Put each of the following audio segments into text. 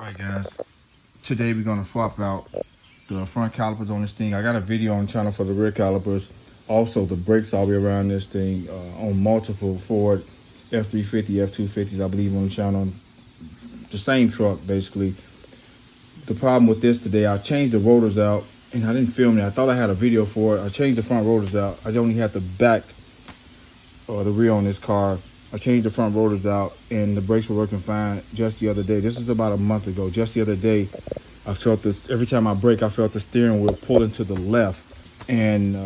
Alright guys, today we're going to swap out the front calipers on this thing. I got a video on the channel for the rear calipers. Also the brakes all the way around this thing on multiple Ford F350 F250s, I believe, on the channel. The same truck basically. The problem with this today, I changed the rotors out and I didn't film it. I thought I had a video for it. I changed the front rotors out. I only had the back or the rear on this car. I changed the front rotors out and the brakes were working fine just the other day. This is about a month ago. Just the other day, I felt this, every time I brake, I felt the steering wheel pulling to the left and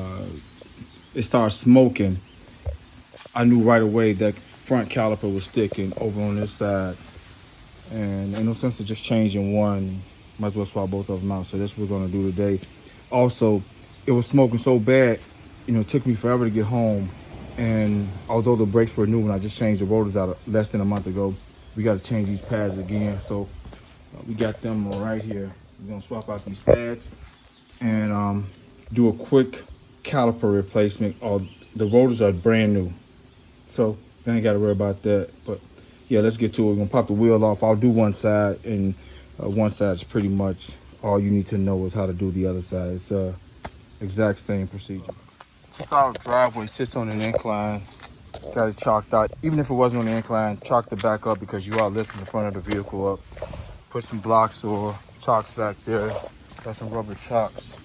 it started smoking. I knew right away that front caliper was sticking over on this side. And ain't no sense of just changing one. Might as well swap both of them out. So that's what we're gonna do today. Also, it was smoking so bad, it took me forever to get home. And although the brakes were new and I just changed the rotors out less than a month ago, we got to change these pads again. So we got them right here. We're gonna swap out these pads and do a quick caliper replacement. The rotors are brand new, so I ain't got to worry about that. But yeah, let's get to it. We're gonna pop the wheel off. I'll do one side, and one side is pretty much all you need to know is how to do the other side. It's exact same procedure. Since our driveway sits on an incline, got it chalked out. Even if it wasn't on the incline, chalk the back up because you are lifting the front of the vehicle up. Put some blocks or chalks back there. Got some rubber chalks.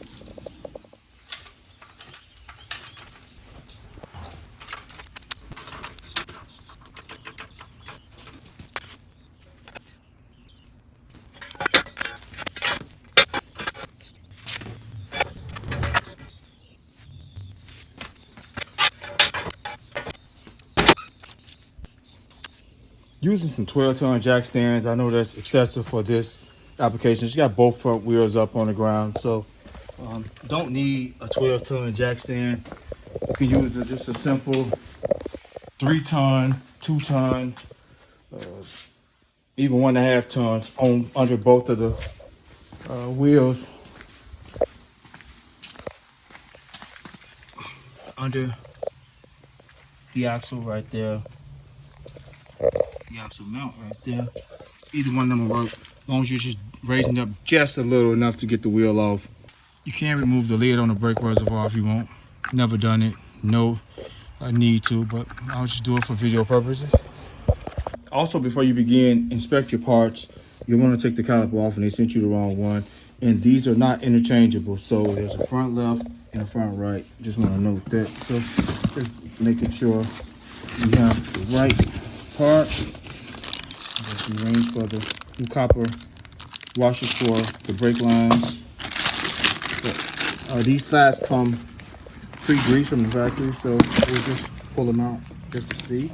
Using some 12-ton jack stands. I know that's excessive for this application. You got both front wheels up on the ground, so don't need a 12-ton jack stand. You can use just a simple 3-ton, 2-ton, even 1.5 tons on under both of the wheels. Under the axle right there. The axle mount right there. Either one of them will work, as long as you're just raising up just a little enough to get the wheel off. You can remove the lid on the brake reservoir if you want. Never done it, no need to, but I'll just do it for video purposes. Also, before you begin, inspect your parts. You want to take the caliper off and they sent you the wrong one. And these are not interchangeable, so there's a front left and a front right. Just want to note that. So just making sure you have the right part. There's some rings for the new copper washers for the brake lines. But, these flats come pre-greased from the factory, so we'll just pull them out just to see.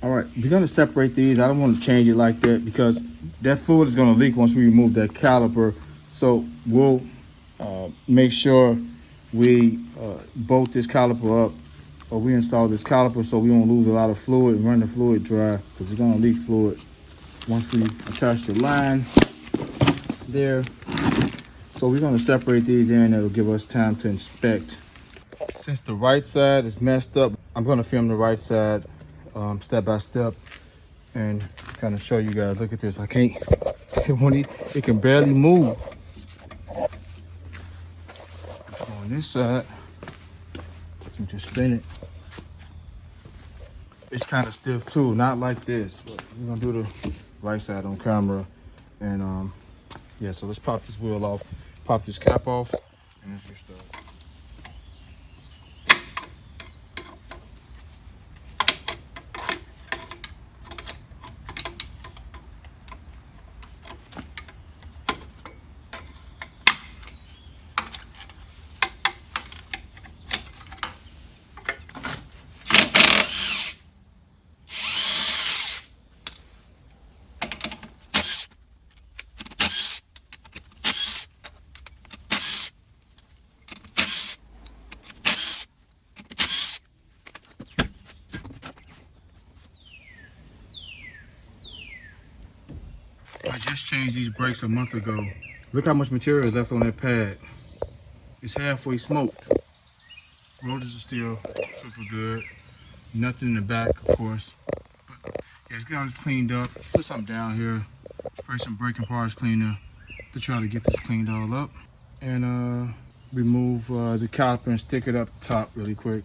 All right, we're gonna separate these. I don't want to change it like that because that fluid is gonna leak once we remove that caliper. So we'll make sure we bolt this caliper up, or we install this caliper so we won't lose a lot of fluid and run the fluid dry, because it's gonna leak fluid once we attach the line there. So we're gonna separate these in. That'll give us time to inspect. Since the right side is messed up, I'm gonna film the right side step by step and kind of show you guys. Look at this. I can't, it can barely move. On this side, I can just spin it. It's kind of stiff too, not like this, but we're gonna do the right side on camera. And yeah, so let's pop this wheel off, pop this cap off, and let's get started. I just changed these brakes a month ago. Look how much material is left on that pad. It's halfway smoked. Rotors are still super good. Nothing in the back, of course. But yeah, let's get all this cleaned up. Put something down here Spray some braking parts cleaner to try to get this cleaned all up. And remove the caliper and stick it up top really quick.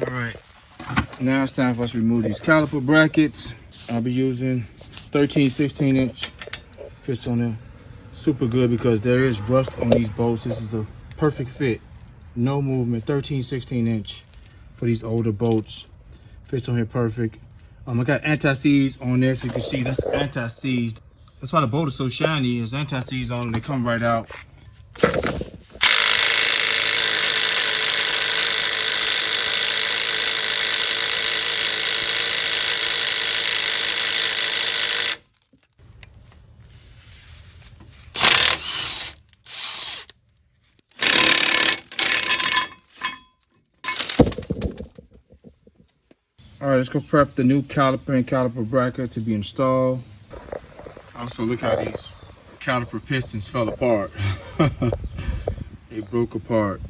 All right, now it's time for us to remove these caliper brackets. I'll be using 13, 16 inch. Fits on there super good because there is rust on these bolts. This is a perfect fit. No movement, 13, 16 inch for these older bolts. Fits on here perfect. I got anti-seize on this. You can see that's anti-seize. That's why the bolt is so shiny. There's anti-seize on them. They come right out. All right, let's go prep the new caliper and caliper bracket to be installed. Also, look how these caliper pistons fell apart. They broke apart.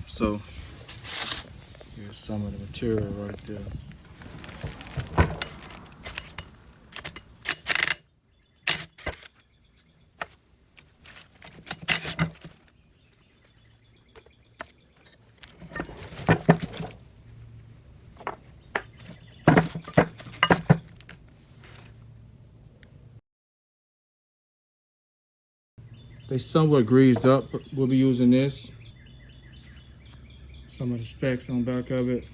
So here's some of the material right there. They somewhat greased up, but we'll be using this. Some of the specs on the back of it.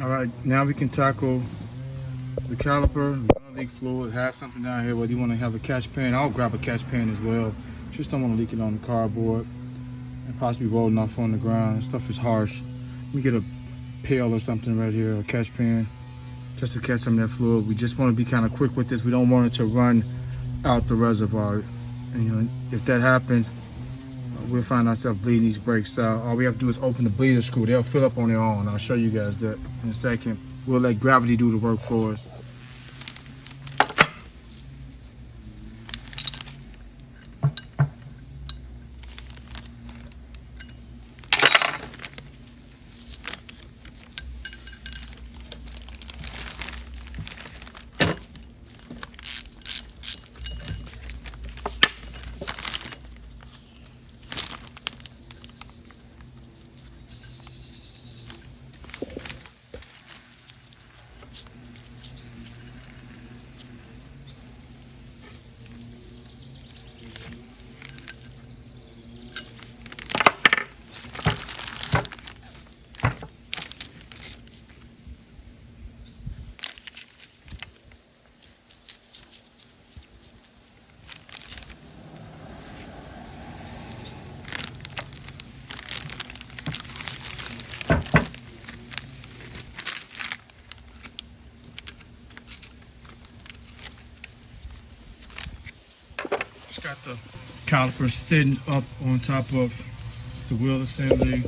All right, now we can tackle the caliper. We're gonna leak fluid, have something down here, whether you wanna have a catch pan. I'll grab a catch pan as well. Just don't wanna leak it on the cardboard and possibly rolling off on the ground. This stuff is harsh. Let me get a pail or something right here, a catch pan, just to catch some of that fluid. We just wanna be kind of quick with this. We don't want it to run out the reservoir. And, you know, if that happens, we'll find ourselves bleeding these brakes out. All we have to do is open the bleeder screw. They'll fill up on their own. I'll show you guys that in a second. We'll let gravity do the work for us. Just got the caliper sitting up on top of the wheel assembly.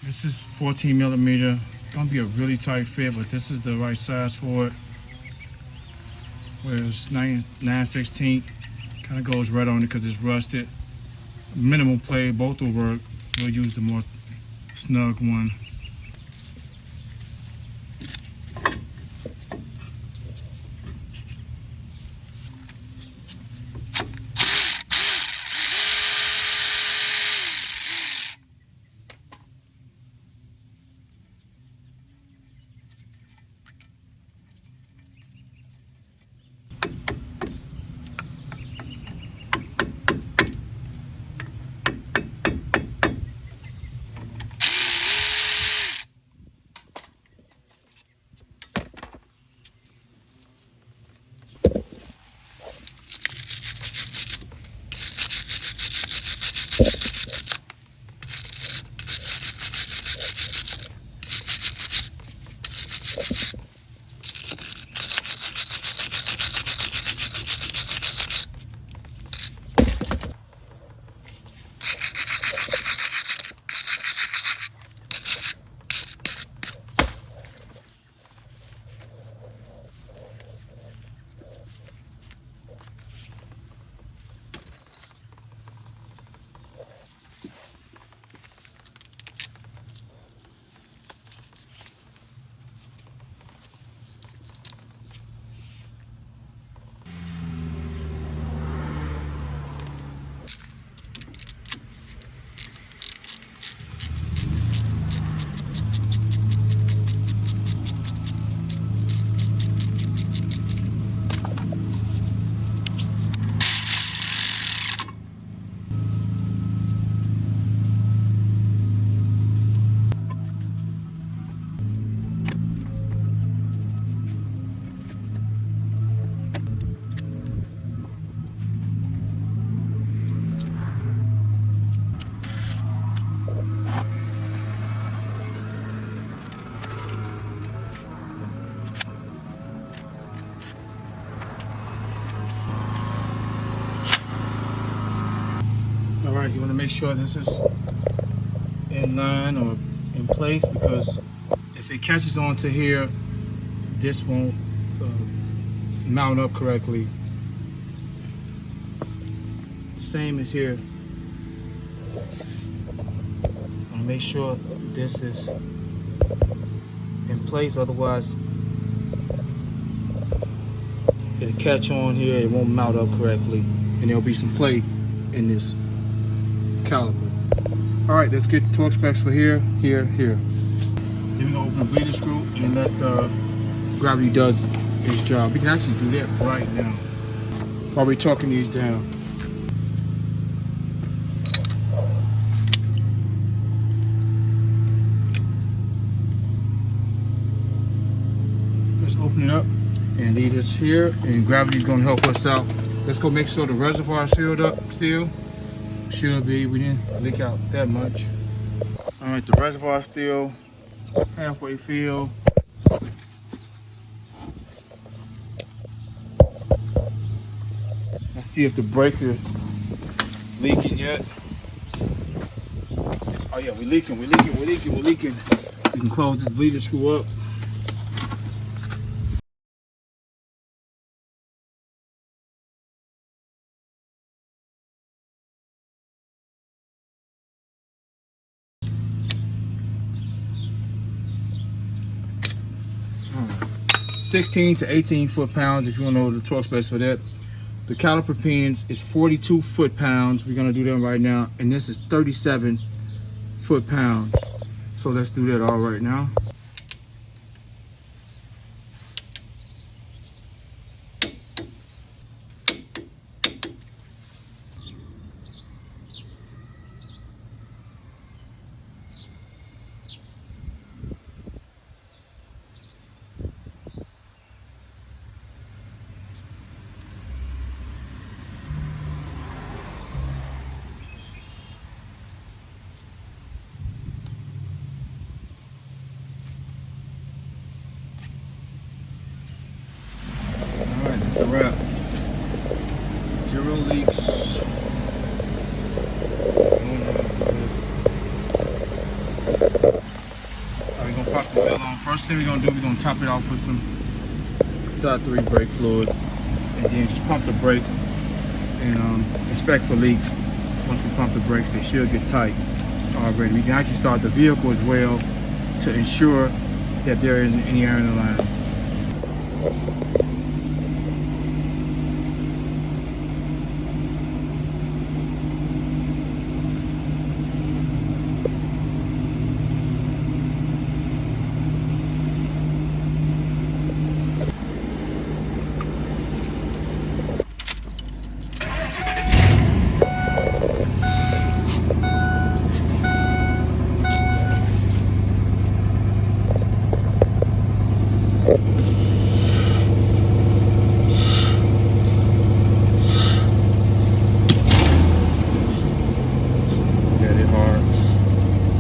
This is 14 millimeter. Gonna be a really tight fit, but this is the right size for it. Whereas 9/16 kind of goes right on it because it's rusted. Minimal play, both will work. We'll use the more snug one. All right, you want to make sure this is in line or in place, because if it catches onto here, this won't mount up correctly. The same as here. I want to make sure this is in place, otherwise it'll catch on here, it won't mount up correctly, and there'll be some play in this caliper. All right, let's get torque specs for here, here, here. Then we're gonna open the bleeder screw and let gravity does its job. We can actually do that right now while we're torquing these down. open it up and leave this here, and gravity's gonna help us out. Let's go make sure the reservoir is filled up still. Should be, we didn't leak out that much. All right, the reservoir is still halfway filled. Let's see if the brakes is leaking yet. Oh yeah, we're leaking. We can close this bleeder screw up. All right. 16 to 18 foot-pounds if you want to know the torque space for that. The caliper pins is 42 foot-pounds. We're gonna do them right now, and this is 37 foot-pounds. So let's do that all right now. That's a wrap. 0 leaks. Alright, we're gonna pop the wheel on. First thing we're gonna do, we're gonna top it off with some .3 brake fluid, and then just pump the brakes and inspect for leaks. Once we pump the brakes, they should get tight already. We can actually start the vehicle as well to ensure that there isn't any air in the line.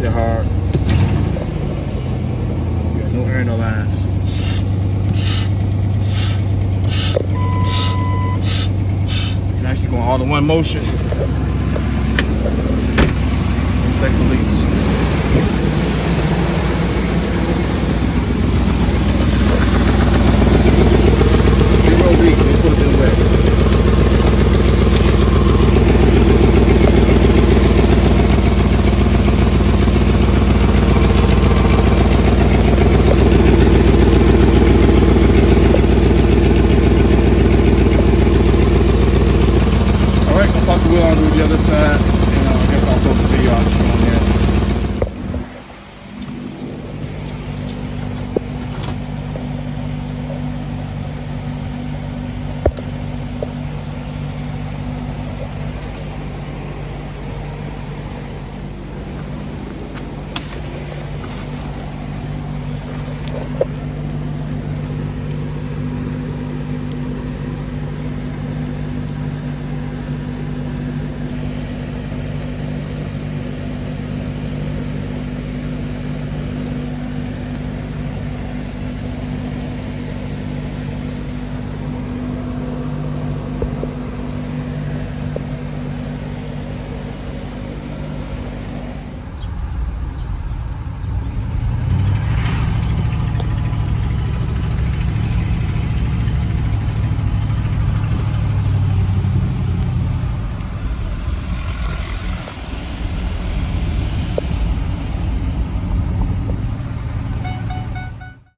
They're hard. Got no air in the lines. You can actually go all in one motion. Inspect the leak.